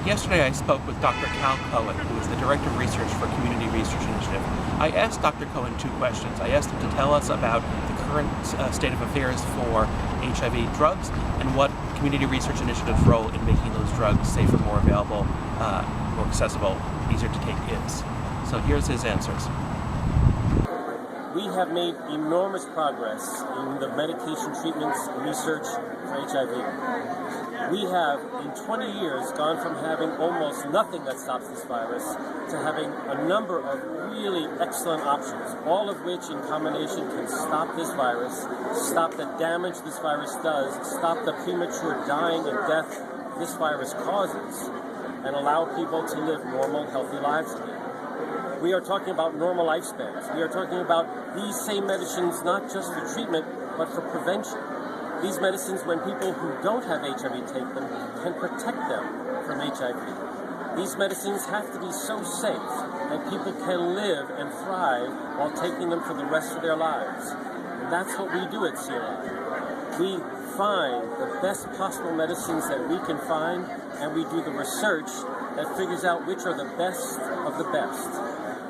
Yesterday I spoke with Dr. Cal Cohen, who is the Director of Research for Community Research Initiative. I asked Dr. Cohen two questions. I asked him to tell us about the current state of affairs for HIV drugs and what Community Research Initiative's role in making those drugs safer, more available, more accessible, easier to take is. So here's his answers. We have made enormous progress in the medication treatments research for HIV. We have, in 20 years, gone from having almost nothing that stops this virus to having a number of really excellent options, all of which in combination can stop this virus, stop the damage this virus does, stop the premature dying and death this virus causes, and allow people to live normal, healthy lives again. We are talking about normal lifespans. We are talking about these same medicines not just for treatment, but for prevention. These medicines, when people who don't have HIV take them, can protect them from HIV. These medicines have to be so safe that people can live and thrive while taking them for the rest of their lives. And that's what we do at CRI. We find the best possible medicines that we can find, and we do the research that figures out which are the best of the best.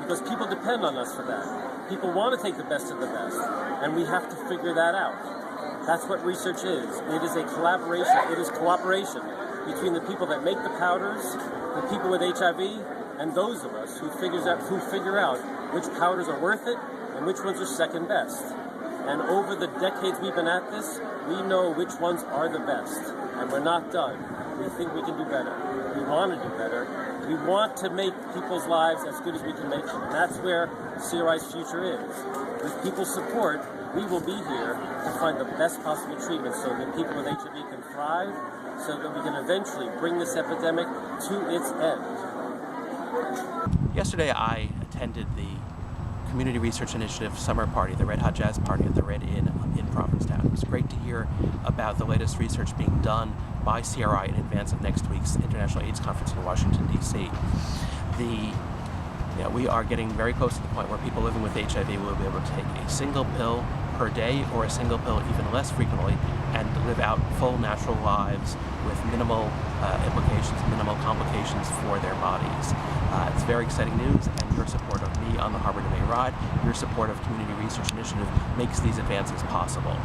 Because people depend on us for that. People want to take the best of the best, and we have to figure that out. That's what research is. It is a collaboration, it is cooperation between the people that make the powders, the people with HIV, and those of us who figure out which powders are worth it and which ones are second best. And over the decades we've been at this, we know which ones are the best, and we're not done. We think we can do better. We want to do better. We want to make people's lives as good as we can make them. And that's where CRI's future is. With people's support, we will be here to find the best possible treatment so that people with HIV can thrive, so that we can eventually bring this epidemic to its end. Yesterday I attended the Community Research Initiative summer party, the Red Hot Jazz Party at the Red Inn in Provincetown. It was great to hear about the latest research being done by CRI in advance of next week's International AIDS Conference in Washington, D.C. We are getting very close to the point where people living with HIV will be able to take a single pill per day or a single pill even less frequently and live out full natural lives with minimal implications, minimal complications for their bodies. It's very exciting news, and your support of me on the Harbor to May ride, your support of Community Research Initiative makes these advances possible.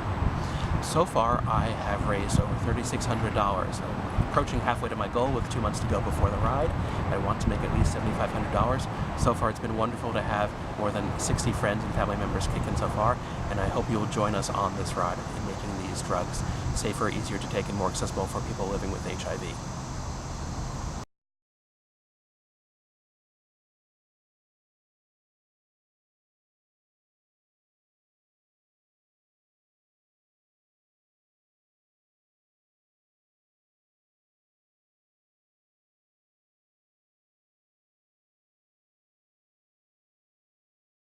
So far, I have raised over $3,600. I'm approaching halfway to my goal with 2 months to go before the ride. I want to make at least $7,500. So far, it's been wonderful to have more than 60 friends and family members kick in so far, and I hope you will join us on this ride in making these drugs safer, easier to take, and more accessible for people living with HIV.